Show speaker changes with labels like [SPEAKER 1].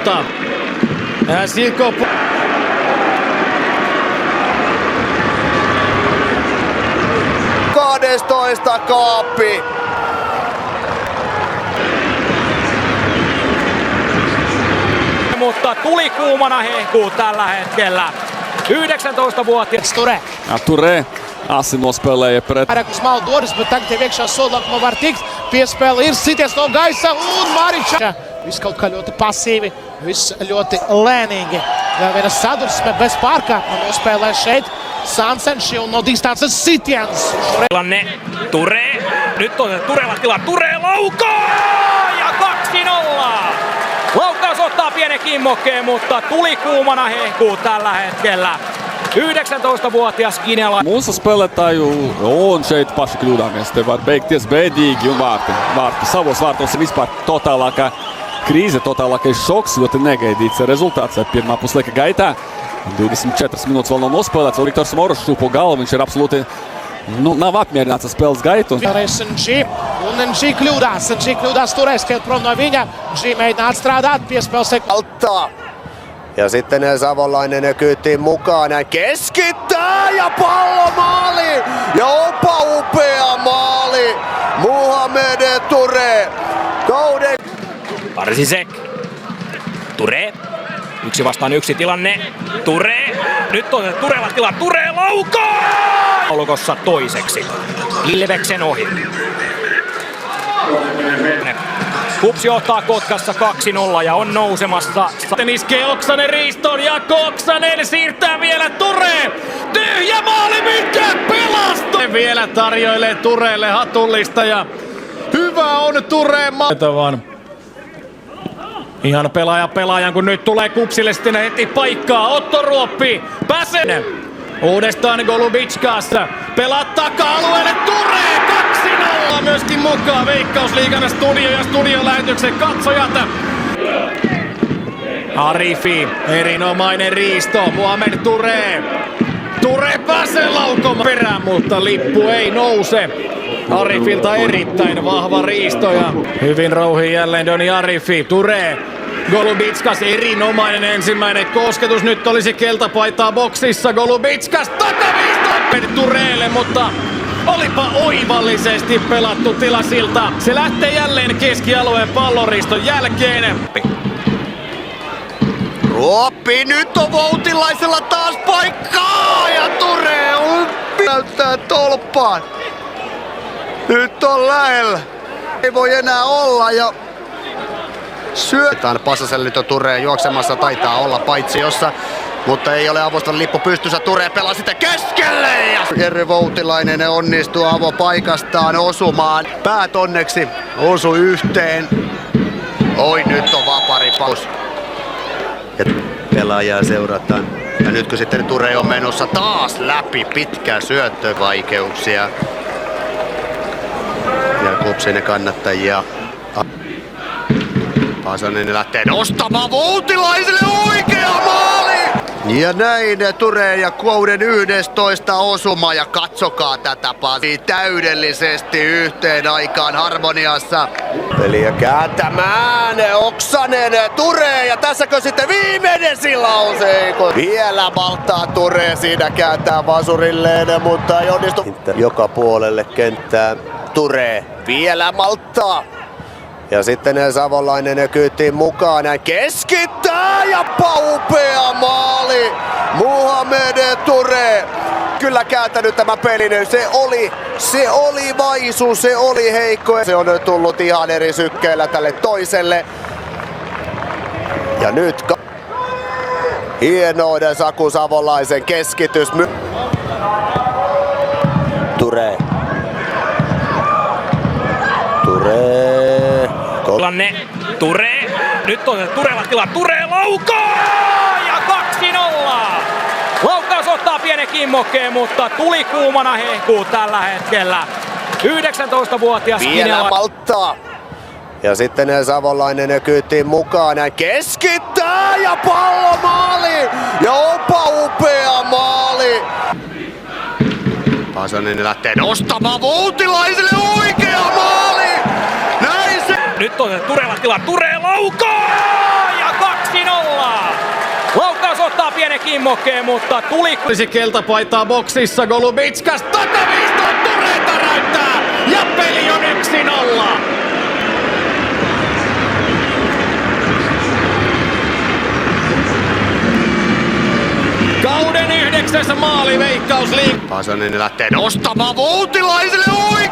[SPEAKER 1] torjunta. Silko
[SPEAKER 2] 12 kaappi.
[SPEAKER 3] Mutta tuli kuumana hehkuu tällä hetkellä. 19-vuotias
[SPEAKER 4] Ture.
[SPEAKER 5] Ture Asimo spēlēja pret.
[SPEAKER 4] Vairākus malu dodas, bet tagad jau iekšā soldākumā var tikt. Piespēle ir sities no gaisa un Mariča. Viss kaut kā ļoti pasīvi, viss ļoti lēnīgi. Vēl viena sadursme bez pārkāpuma nospēlē šeit. Sansenši un no distances sitiens.
[SPEAKER 3] tilanne. Ture. Nyt on Turella tila. Ture laukoo! Ja 2-0! Laukkaus ottaa pienen kimmokkeen, mutta tuli kuumana hehkuu tällä hetkellä. 19-vuotias Ginela.
[SPEAKER 5] Mūsu spēlētāju un šeit paši kļūdāmies. Te var beigties bēdīgi un vārti savos vārtos ir vispār totālākā krīze, totālākais šoks, ļoti negaidīts rezultāts pirmā puslaika gaitā. 24 minūtes vēl nav nospēlēts, vēl Viktors Morošs šūpo galvu, viņš ir absolūti nav apmierināts ar spēles gaitu.
[SPEAKER 4] Senči, un Senči kļūdās turēs, skriet prom no viņa. Senči mēģina atstrādāt, piespēles
[SPEAKER 2] Alta. Ja sitten Savolainen kyytiin mukaan. Keskittää ja pallo maali! Ja onpa upea maali! Muhammed Ture. Kauden...
[SPEAKER 3] Arsisek. Ture. 1-1 tilanne. Ture. Nyt on Turella tila. Ture laukoo! Taulukossa toiseksi. Ilveksen ohi. KuPS johtaa Kotkassa 2-0 ja on nousemassa. Sitten iskee Oksanen riiston ja Oksanen siirtää vielä Ture. Tyhjä maali, mikä pelastaa!
[SPEAKER 1] vielä tarjoilee Turelle hatullista ja hyvä on Tureen vaan. Ihan pelaajan kun nyt tulee KuPSille sitten heti paikkaa. Otto Ruoppi pääsee. Uudestaan Golubitskas pelaa taka-alueelle Ture 2-0 myöskin mukaan Veikkausliigan studio ja studiolähetyksen katsojat. Arifi, erinomainen riisto, Muhammed Ture. Ture pääsee laukomaan perään, mutta lippu ei nouse. Arifilta erittäin vahva riisto ja hyvin rouhii jälleen Doni Arifi. Ture. Golubitskas erinomainen ensimmäinen kosketus. Nyt olisi keltapaitaa boksissa. Golubitskas takaviisto Tureelle, mutta olipa oivallisesti pelattu tila siltä. Se lähtee jälleen keskialueen pallonriiston jälkeen.
[SPEAKER 2] Ruoppi, nyt on Voutilaisella taas paikkaa ja Ture näyttää tolppaan. Nyt on lähellä. Ei voi enää olla ja syötään Passasen nyt on Ture juoksemassa, taitaa olla paitsi jossa, mutta ei ole avustan lippu pystyssä. Ture pelaa sitten keskelle ja Jerry Voutilainen onnistuu avopaikastaan osumaan. Päät onneksi osu yhteen. Oi, nyt on vapari paus. Ja pelaajaa seurataan. Ja nyt kun sitten Ture on menossa taas läpi, pitkä syöttövaikeuksia. Ja KuPSin kannattajia. Pasanen lähtee nostamaan Voutilaiselle, oikea maali! Ja näin Ture ja kauden 11 osuma ja katsokaa tätä pasi täydellisesti yhteen aikaan harmoniassa. Peliä kääntämään Oksanen, Ture ja tässäkö sitten viimeinen silause. Vielä maltaa Ture siinä kääntää vasurilleen, mutta ei onnistu. Joka puolelle kenttää Ture vielä malttaa. Ja sitten Savolainen kyytiin mukaan. Keskittää ja upea maali! Muhammed Ture. Kyllä kääntänyt tämä pelin. Se oli vaisu, se oli heikko. Se on tullut ihan eri sykkeellä tälle toiselle. Ja nyt hienoinen Saku Savolaisen keskitys. Ture.
[SPEAKER 3] Tilanne. Ture. Nyt on Turella tila. Ture laukoo! Ja 2-0! Laukkaus ottaa pienen kimmokkeen, mutta tuli kuumana hehkuu tällä hetkellä. 19-vuotias
[SPEAKER 2] Ginela. Malttaa. Ja sitten Savolainen kyytiin mukaan. Keskittää ja pallo maali! Ja onpa upea maali! Pasanen lähtee nostamaan Voutilaiselle, oikea maali!
[SPEAKER 3] Nyt on Turella tila. Ture laukoo! Ja 2-0! pienen kimmokkeen, mutta tuli...
[SPEAKER 1] Olisi keltapaitaa boksissa, Golubitskas takaviistoon, Ture täräyttää ja peli on 1-0. Kauden 9. maali Veikkausliiga.
[SPEAKER 2] Pasanen lähtee nostamaan Voutilaiselle oikein!